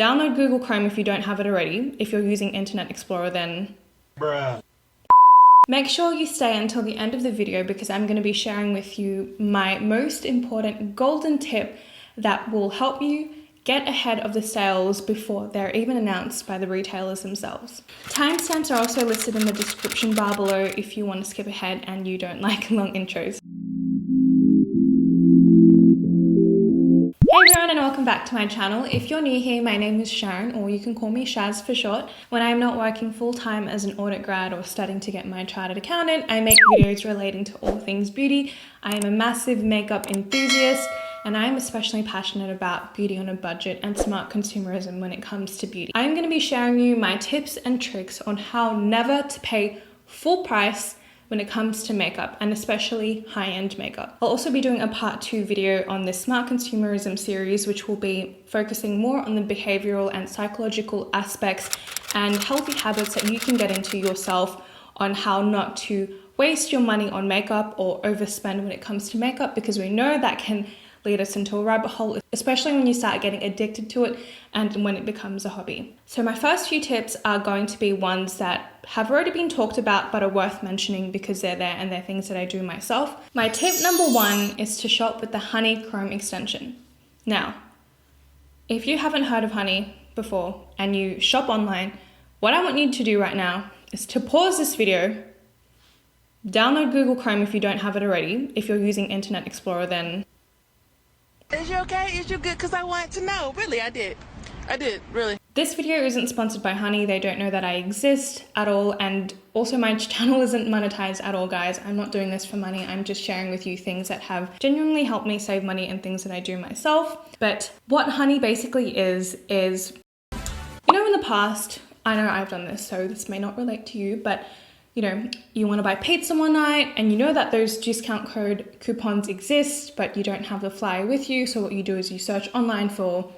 Download Google Chrome if you don't have it already. If you're using Internet Explorer, then bruh. Make sure you stay until the end of the video because I'm going to be sharing with you my most important golden tip that will help you get ahead of the sales before they're even announced by the retailers themselves. Timestamps are also listed in the description bar below if you want to skip ahead and you don't like long intros. Hey everyone and welcome back to my channel. If you're new here, my name is Sharon, or you can call me Shaz for short. When I'm not working full-time as an audit grad or studying to get my chartered accountant, I make videos relating to all things beauty. I am a massive makeup enthusiast, and I'm especially passionate about beauty on a budget and smart consumerism when it comes to beauty. I'm going to be sharing you my tips and tricks on how never to pay full price when it comes to makeup, and especially high-end makeup. I'll also be doing a part 2 video on this smart consumerism series, which will be focusing more on the behavioral and psychological aspects and healthy habits that you can get into yourself on how not to waste your money on makeup or overspend when it comes to makeup, because we know that can lead us into a rabbit hole, especially when you start getting addicted to it and when it becomes a hobby. So my first few tips are going to be ones that have already been talked about but are worth mentioning because they're there and they're things that I do myself. My tip number 1 is to shop with the Honey Chrome extension. Now, if you haven't heard of Honey before and you shop online, what I want you to do right now is to pause this video, download Google Chrome if you don't have it already. If you're using Internet Explorer, then is you okay? Is you good? Because I wanted to know. Really, I did, really. This video isn't sponsored by Honey. They don't know that I exist at all. And also my channel isn't monetized at all, guys. I'm not doing this for money. I'm just sharing with you things that have genuinely helped me save money and things that I do myself. But what Honey basically is, you know, in the past, I know I've done this, so this may not relate to you, but you know, you want to buy pizza one night and you know that those discount code coupons exist, but you don't have the flyer with you. So what you do is you search online for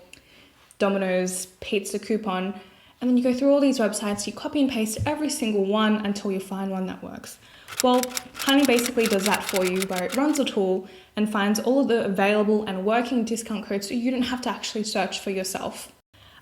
Domino's pizza coupon, and then you go through all these websites, you copy and paste every single one until you find one that works. Well, Honey basically does that for you, where it runs a tool and finds all of the available and working discount codes so you don't have to actually search for yourself.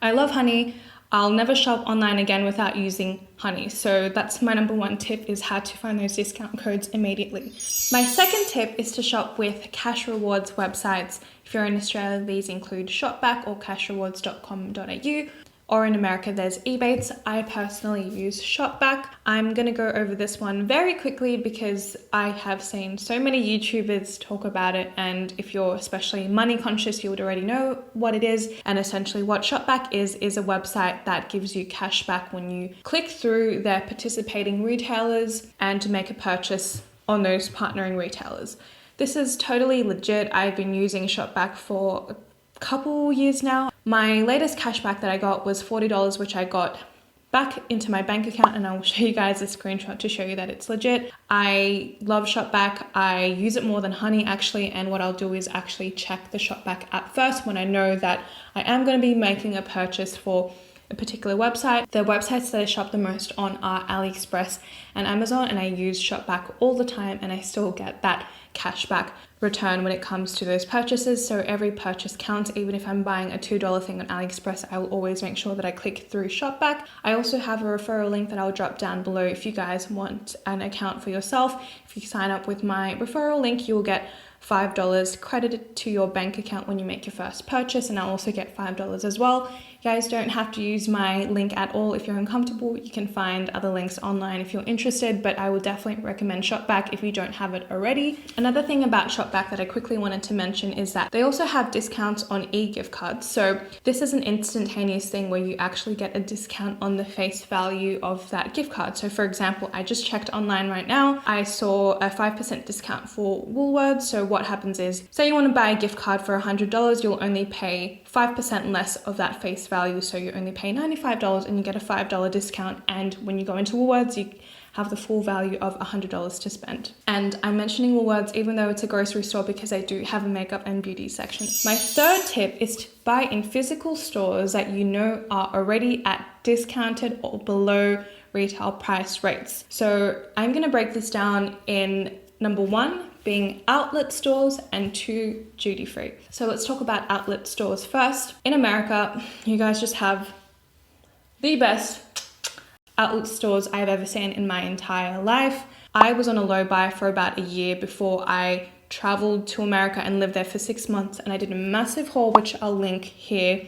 I love Honey. I'll never shop online again without using Honey. So that's my number 1 tip, is how to find those discount codes immediately. My second tip is to shop with cash rewards websites. If you're in Australia, these include ShopBack or cashrewards.com.au. Or in America, there's Ebates. I personally use ShopBack. I'm gonna go over this one very quickly because I have seen so many YouTubers talk about it, and if you're especially money conscious, you would already know what it is. And essentially what ShopBack is a website that gives you cash back when you click through their participating retailers and to make a purchase on those partnering retailers. This is totally legit. I've been using ShopBack for a couple years now. My latest cashback that I got was $40, which I got back into my bank account, and I'll show you guys a screenshot to show you that it's legit. I love ShopBack. I use it more than Honey actually, and what I'll do is actually check the ShopBack app first when I know that I am going to be making a purchase for a particular website. The websites that I shop the most on are AliExpress and Amazon, and I use ShopBack all the time, and I still get that cashback return when it comes to those purchases. So every purchase counts. Even if I'm buying a $2 thing on AliExpress, I will always make sure that I click through ShopBack. I also have a referral link that I'll drop down below if you guys want an account for yourself. If you sign up with my referral link, you will get $5 credited to your bank account when you make your first purchase, and I'll also get $5 as well. You guys don't have to use my link at all if you're uncomfortable. You can find other links online if you're interested, but I would definitely recommend ShopBack if you don't have it already. Another thing about ShopBack that I quickly wanted to mention is that they also have discounts on e-gift cards. So this is an instantaneous thing where you actually get a discount on the face value of that gift card. So for example, I just checked online right now. I saw a 5% discount for Woolworths. So what happens is, say you want to buy a gift card for $100, you'll only pay 5% less of that face value. So you only pay $95 and you get a $5 discount. And when you go into Woolworths, you have the full value of $100 to spend. And I'm mentioning Woolworths even though it's a grocery store because I do have a makeup and beauty section. My third tip is to buy in physical stores that you know are already at discounted or below retail price rates. So I'm going to break this down in number 1, being outlet stores and 2 duty-free. So let's talk about outlet stores first. In America, you guys just have the best outlet stores I've ever seen in my entire life. I was on a low buy for about a year before I traveled to America and lived there for 6 months, and I did a massive haul, which I'll link here.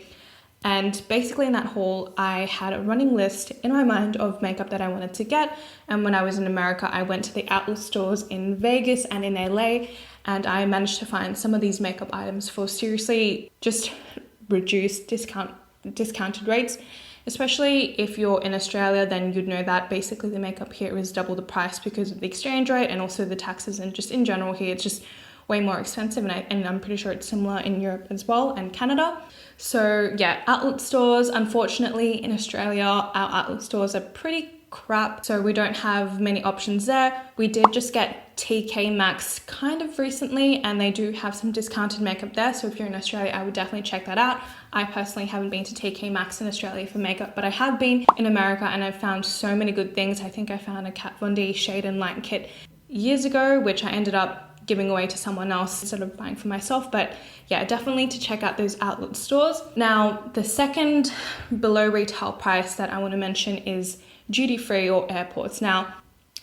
And basically in that haul, I had a running list in my mind of makeup that I wanted to get. And when I was in America, I went to the outlet stores in Vegas and in LA, and I managed to find some of these makeup items for seriously just reduced discounted rates. Especially if you're in Australia, then you'd know that basically the makeup here is double the price because of the exchange rate and also the taxes, and just in general here it's just way more expensive, and I'm pretty sure it's similar in Europe as well and Canada. So yeah, outlet stores, unfortunately in Australia, our outlet stores are pretty crap, so we don't have many options there. We did just get TK Maxx kind of recently, and they do have some discounted makeup there, so if you're in Australia, I would definitely check that out. I personally haven't been to TK Maxx in Australia for makeup, but I have been in America and I've found so many good things. I think I found a Kat Von D Shade and Light kit years ago, which I ended up giving away to someone else instead of buying for myself. But yeah, definitely to check out those outlet stores. Now, the second below retail price that I want to mention is duty-free or airports. Now,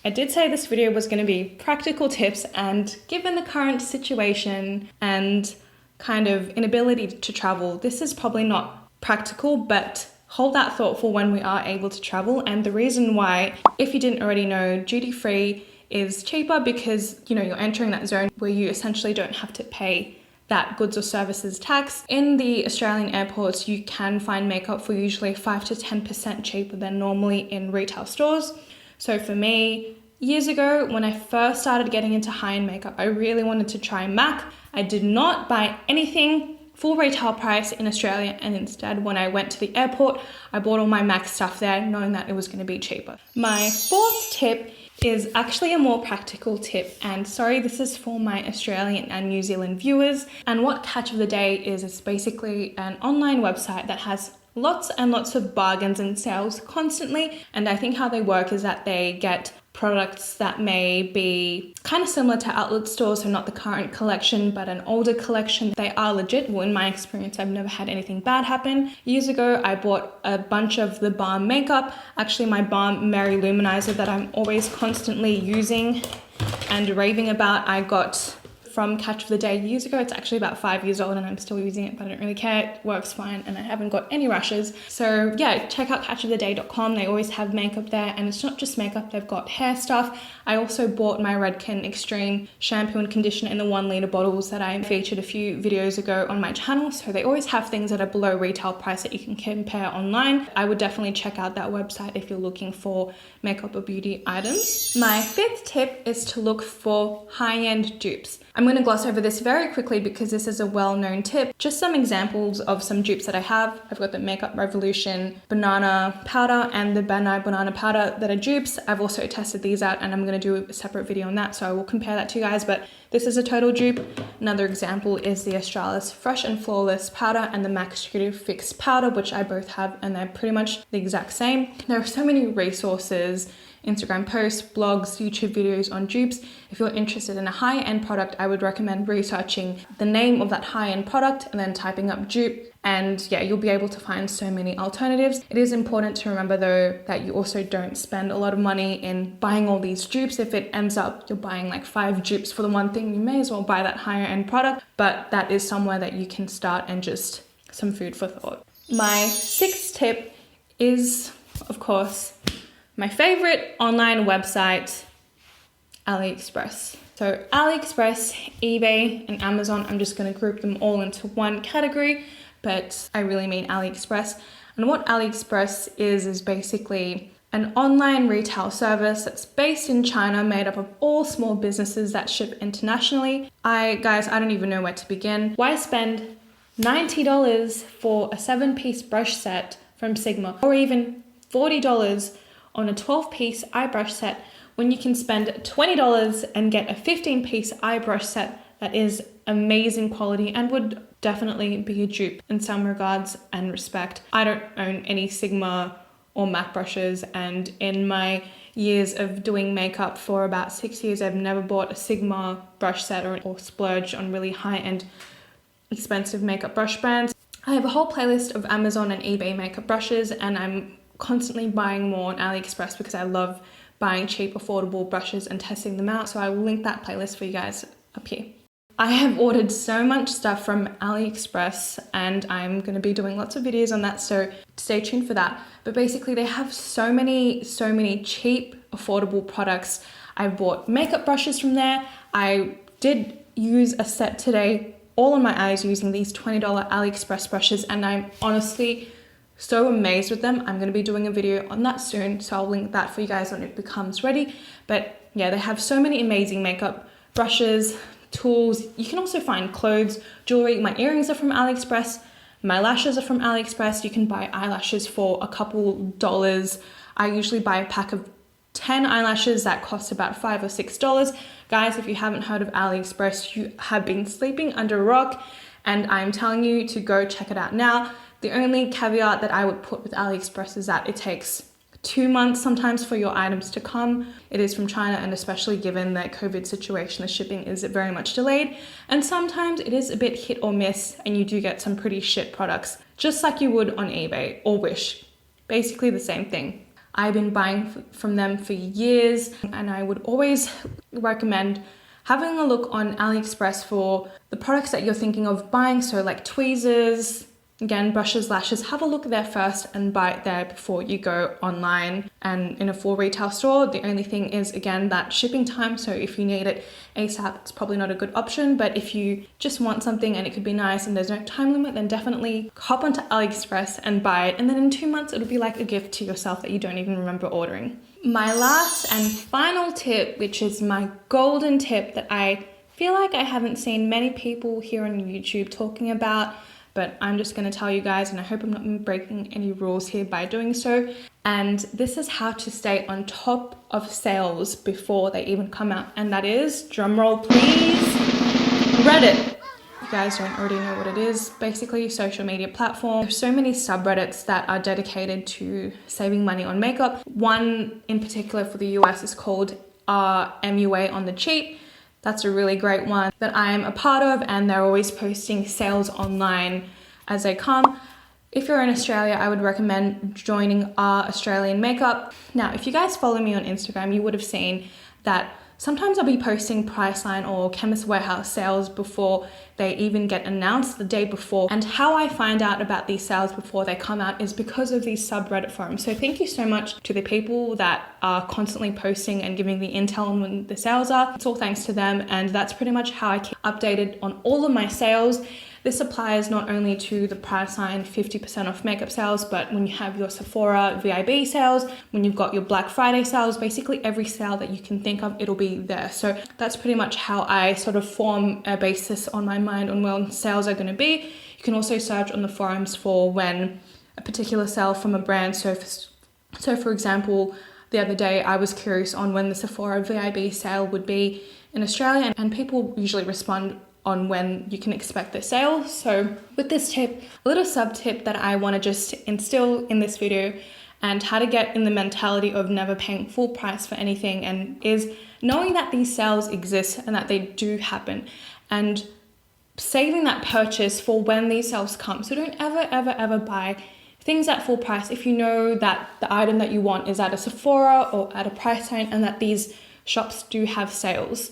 I did say this video was going to be practical tips, and given the current situation and kind of inability to travel, this is probably not practical, but hold that thought for when we are able to travel. And the reason why, if you didn't already know, duty-free is cheaper because, you know, you're entering that zone where you essentially don't have to pay that goods or services tax. In the Australian airports, you can find makeup for usually 5 to 10% cheaper than normally in retail stores. So for me, years ago, when I first started getting into high-end makeup, I really wanted to try MAC. I did not buy anything full retail price in Australia, and instead when I went to the airport, I bought all my MAC stuff there knowing that it was going to be cheaper. My fourth tip is actually a more practical tip, and sorry, this is for my Australian and New Zealand viewers. And what Catch of the Day is, it's basically an online website that has lots and lots of bargains and sales constantly. And I think how they work is that they get products that may be kind of similar to outlet stores, so not the current collection, but an older collection. They are legit. Well, in my experience, I've never had anything bad happen. Years ago, I bought a bunch of the balm makeup. Actually, my balm Mary Luminizer that I'm always constantly using and raving about, I got from Catch of the Day years ago. It's actually about 5 years old and I'm still using it, but I don't really care. It works fine and I haven't got any rashes. So yeah, check out catchoftheday.com. They always have makeup there, and it's not just makeup, they've got hair stuff. I also bought my Redken Extreme shampoo and conditioner in the 1 litre bottles that I featured a few videos ago on my channel. So they always have things that are below retail price that you can compare online. I would definitely check out that website if you're looking for makeup or beauty items. My fifth tip is to look for high-end dupes. I'm going to gloss over this very quickly because this is a well-known tip. Just some examples of some dupes that I have. I've got the Makeup Revolution banana powder and the banana powder that are dupes. I've also tested these out and I'm going to do a separate video on that, so I will compare that to you guys, but this is a total dupe. Another example is the Australis Fresh and Flawless powder and the MAC Studio Fix powder, which I both have, and they're pretty much the exact same. There are so many resources, Instagram posts, blogs, YouTube videos on dupes. If you're interested in a high-end product, I would recommend researching the name of that high-end product and then typing up dupe. And yeah, you'll be able to find so many alternatives. It is important to remember though that you also don't spend a lot of money in buying all these dupes. If it ends up you're buying like 5 dupes for the one thing, you may as well buy that higher end product, but that is somewhere that you can start and just some food for thought. My sixth tip is, of course, my favorite online website, AliExpress. So AliExpress, eBay, and Amazon, I'm just going to group them all into one category, but I really mean AliExpress. And what AliExpress is basically an online retail service that's based in China, made up of all small businesses that ship internationally. Guys, I don't even know where to begin. Why spend $90 for a 7-piece brush set from Sigma, or even $40 on a 12-piece eye brush set when you can spend $20 and get a 15-piece eye brush set that is amazing quality and would definitely be a dupe in some regards and respect. I don't own any Sigma or MAC brushes, and in my years of doing makeup, for about 6 years, I've never bought a Sigma brush set or splurged on really high-end expensive makeup brush brands. I have a whole playlist of Amazon and eBay makeup brushes, and I'm constantly buying more on AliExpress because I love buying cheap, affordable brushes and testing them out. So I will link that playlist for you guys up here. I have ordered so much stuff from AliExpress, and I'm going to be doing lots of videos on that, so stay tuned for that. But basically they have so many cheap, affordable products. I bought makeup brushes from there. I did use a set today, all on my eyes, using these $20 AliExpress brushes, and I'm honestly so amazed with them. I'm going to be doing a video on that soon, so I'll link that for you guys when it becomes ready. But yeah, they have so many amazing makeup brushes, tools. You can also find clothes, jewelry. My earrings are from AliExpress. My lashes are from AliExpress. You can buy eyelashes for a couple dollars. I usually buy a pack of 10 eyelashes that cost about $5 or $6. Guys, if you haven't heard of AliExpress, you have been sleeping under a rock, and I'm telling you to go check it out now. The only caveat that I would put with AliExpress is that it takes 2 months sometimes for your items to come. It is from China, and especially given the COVID situation, the shipping is very much delayed. And sometimes it is a bit hit or miss, and you do get some pretty shit products, just like you would on eBay or Wish. Basically the same thing. I've been buying from them for years, and I would always recommend having a look on AliExpress for the products that you're thinking of buying. So like tweezers, again, brushes, lashes, have a look there first and buy it there before you go online and in a full retail store. The only thing is, again, that shipping time. So if you need it ASAP, it's probably not a good option. But if you just want something and it could be nice and there's no time limit, then definitely hop onto AliExpress and buy it. And then in 2 months, it'll be like a gift to yourself that you don't even remember ordering. My last and final tip, which is my golden tip that I feel like I haven't seen many people here on YouTube talking about, but I'm just going to tell you guys, and I hope I'm not breaking any rules here by doing so. And this is how to stay on top of sales before they even come out. And that is, drumroll please, Reddit. If you guys don't already know what it is, basically a social media platform. There's so many subreddits that are dedicated to saving money on makeup. One in particular for the US is called MUA on the cheap. That's a really great one that I am a part of, and they're always posting sales online as they come. If you're in Australia, I would recommend joining Our Australian Makeup. Now, if you guys follow me on Instagram, you would have seen that sometimes I'll be posting Priceline or Chemist Warehouse sales before they even get announced, the day before. And how I find out about these sales before they come out is because of these subreddit forums. So thank you so much to the people that are constantly posting and giving the intel on when the sales are. It's all thanks to them, and that's pretty much how I keep updated on all of my sales. This applies not only to the Priceline 50% off makeup sales, but when you have your Sephora VIB sales, when you've got your Black Friday sales, basically every sale that you can think of, it'll be there. So that's pretty much how I sort of form a basis on my mind on when sales are going to be. You can also search on the forums for when a particular sale from a brand. So for example, the other day I was curious on when the Sephora VIB sale would be in Australia, and people usually respond on when you can expect the sale. So with this tip, a little sub tip that I want to just instill in this video, and how to get in the mentality of never paying full price for anything, and is knowing that these sales exist and that they do happen, and saving that purchase for when these sales come. So don't ever buy things at full price if you know that the item that you want is at a Sephora or at a Priceline and that these shops do have sales.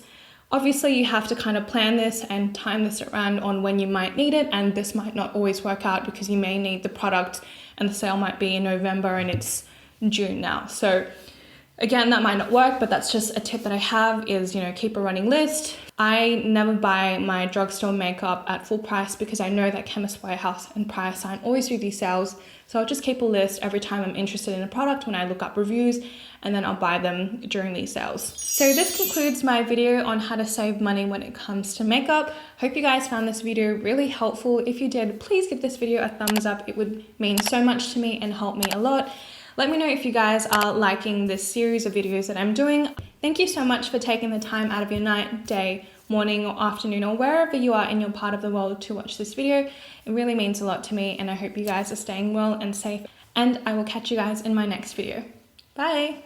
Obviously, you have to kind of plan this and time this around on when you might need it, and this might not always work out because you may need the product and the sale might be in November and it's June now. So again, that might not work, but that's just a tip that I have is, keep a running list. I never buy my drugstore makeup at full price because I know that Chemist Warehouse and Priceline always do these sales. So I'll just keep a list every time I'm interested in a product when I look up reviews, and then I'll buy them during these sales. So this concludes my video on how to save money when it comes to makeup. Hope you guys found this video really helpful. If you did, please give this video a thumbs up. It would mean so much to me and help me a lot. Let me know if you guys are liking this series of videos that I'm doing. Thank you so much for taking the time out of your night, day, morning or afternoon, or wherever you are in your part of the world to watch this video. It really means a lot to me, and I hope you guys are staying well and safe, and I will catch you guys in my next video. Bye!